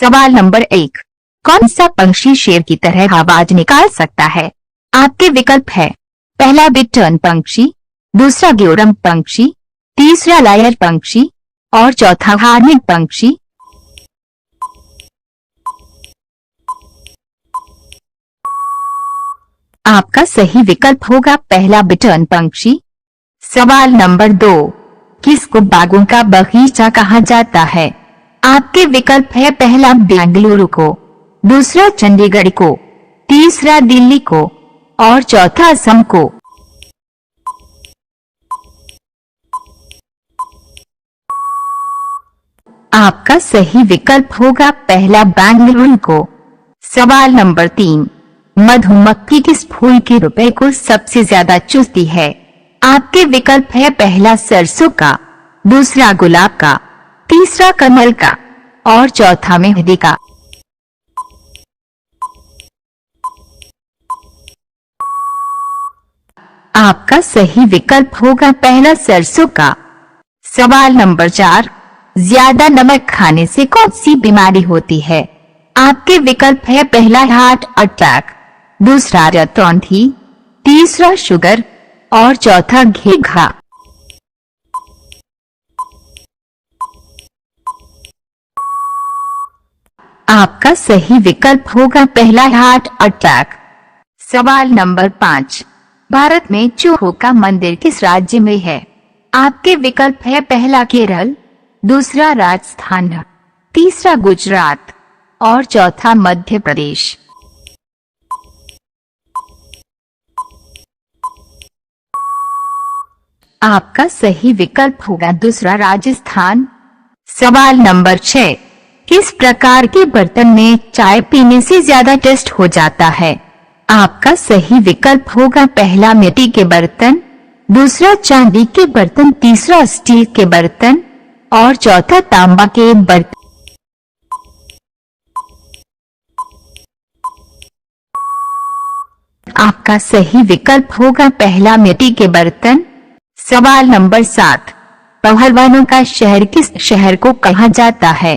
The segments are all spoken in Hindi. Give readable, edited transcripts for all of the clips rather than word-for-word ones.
सवाल नंबर 1, कौन सा पंक्षी शेर की तरह आवाज निकाल सकता है? आपके विकल्प है, पहला बिटर्न पंक्षी, दूसरा ग्योरम पंक्षी, तीसरा लायर पंक्षी और चौथा हार्निंग पंक्षी। आपका सही विकल्प होगा पहला बिटर्न पंक्षी। सवाल नंबर 2, किसको बागों का बगीचा कहा जाता है? आपके विकल्प है, पहला बेंगलुरु को, दूसरा चंडीगढ़ को, तीसरा दिल्ली को और चौथा असम को। आपका सही विकल्प होगा पहला बेंगलुरु को। सवाल नंबर 3, मधुमक्खी किस फूल के रुपए को सबसे ज्यादा चूसती है? आपके विकल्प है, पहला सरसों का, दूसरा गुलाब का, तीसरा कमल का और चौथा मेहंदी का। आपका सही विकल्प होगा पहला सरसों का। सवाल नंबर 4, ज्यादा नमक खाने से कौन सी बीमारी होती है? आपके विकल्प है, पहला हार्ट अटैक, दूसरा रतौंधी, तीसरा शुगर और चौथा घेघा। आपका सही विकल्प होगा पहला हार्ट अटैक। सवाल नंबर 5, भारत में चूहों का मंदिर किस राज्य में है? आपके विकल्प है, पहला केरल, दूसरा राजस्थान, तीसरा गुजरात और चौथा मध्य प्रदेश। आपका सही विकल्प होगा दूसरा राजस्थान। सवाल नंबर 6, किस प्रकार के बर्तन में चाय पीने से ज्यादा टेस्ट हो जाता है? आपका सही विकल्प होगा, पहला मिट्टी के बर्तन, दूसरा चांदी के बर्तन, तीसरा स्टील के बर्तन और चौथा तांबा के बर्तन। आपका सही विकल्प होगा पहला मिट्टी के बर्तन। सवाल नंबर 7, पहलवानों का शहर किस शहर को कहा जाता है?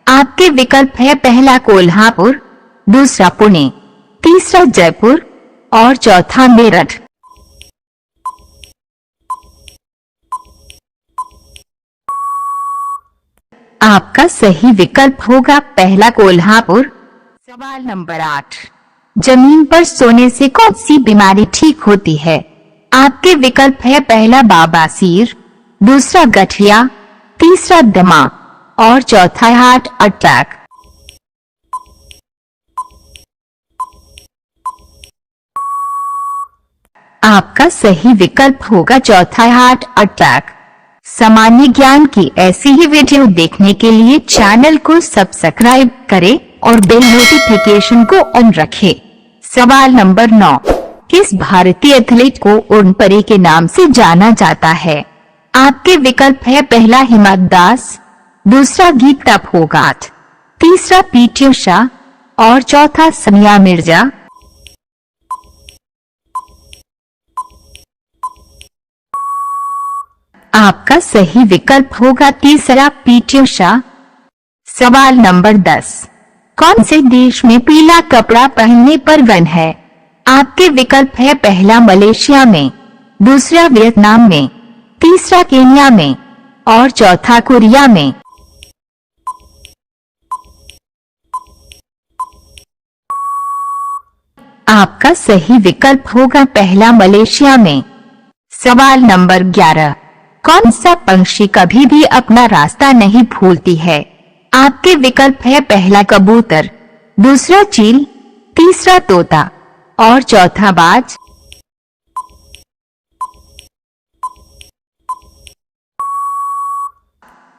आपके विकल्प है, पहला कोल्हापुर, दूसरा पुणे, तीसरा जयपुर और चौथा मेरठ। आपका सही विकल्प होगा पहला कोल्हापुर। सवाल नंबर 8, जमीन पर सोने से कौन सी बीमारी ठीक होती है? आपके विकल्प है, पहला बवासीर, दूसरा गठिया, तीसरा दमा और चौथा हार्ट अटैक। आपका सही विकल्प होगा चौथा हार्ट अटैक। सामान्य ज्ञान की ऐसी ही वीडियो देखने के लिए चैनल को सब्सक्राइब करें और बेल नोटिफिकेशन को ऑन रखें। सवाल नंबर 9, किस भारतीय एथलीट को उड़न परी के नाम से जाना जाता है? आपके विकल्प है, पहला हिमा दास, दूसरा गीता फोगाट, तीसरा पीटी उषा और चौथा सानिया मिर्जा। आपका सही विकल्प होगा तीसरा पीटी उषा। सवाल नंबर 10, कौन से देश में पीला कपड़ा पहनने पर बैन है? आपके विकल्प है, पहला मलेशिया में, दूसरा वियतनाम में, तीसरा केन्या में और चौथा कोरिया में। आपका सही विकल्प होगा पहला मलेशिया में। सवाल नंबर 11, कौन सा पंक्षी कभी भी अपना रास्ता नहीं भूलती है? आपके विकल्प है, पहला कबूतर, दूसरा चील, तीसरा तोता और चौथा बाज।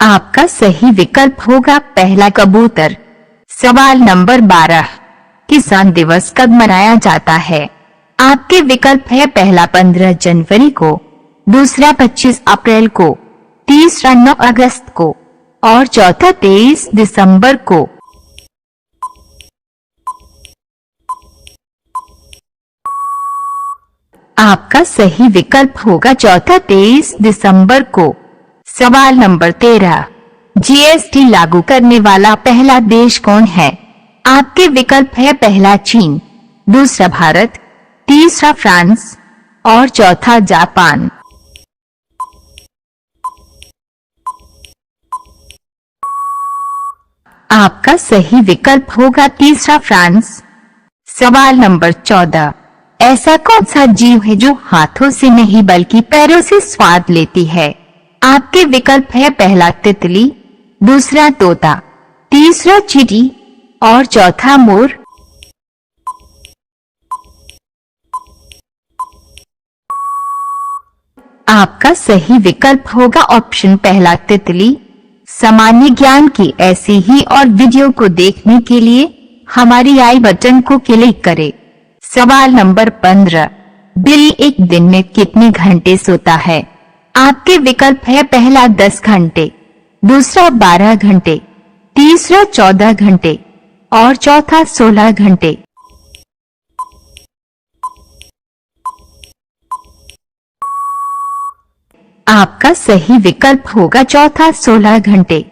आपका सही विकल्प होगा पहला कबूतर। सवाल नंबर 12, किसान दिवस कब मनाया जाता है? आपके विकल्प है, पहला 15 जनवरी को, दूसरा 25 अप्रैल को, तीसरा 9 अगस्त को और चौथा 23 दिसंबर को। आपका सही विकल्प होगा चौथा 23 दिसंबर को। सवाल नंबर 13, जीएसटी लागू करने वाला पहला देश कौन है? आपके विकल्प है पहला चीन, दूसरा भारत, तीसरा फ्रांस और चौथा जापान। आपका सही विकल्प होगा तीसरा फ्रांस। सवाल नंबर 14, ऐसा कौन सा जीव है जो हाथों से नहीं बल्कि पैरों से स्वाद लेती है? आपके विकल्प है पहला तितली, दूसरा तोता, तीसरा चींटी और चौथा मोर। आपका सही विकल्प होगा ऑप्शन पहला तितली। सामान्य ज्ञान की ऐसी ही और वीडियो को देखने के लिए हमारी आई बटन को क्लिक करें। सवाल नंबर 15, बिल्ली एक दिन में कितने घंटे सोता है? आपके विकल्प है पहला 10 घंटे, दूसरा 12 घंटे, तीसरा 14 घंटे और चौथा 16 घंटे। आपका सही विकल्प होगा चौथा 16 घंटे।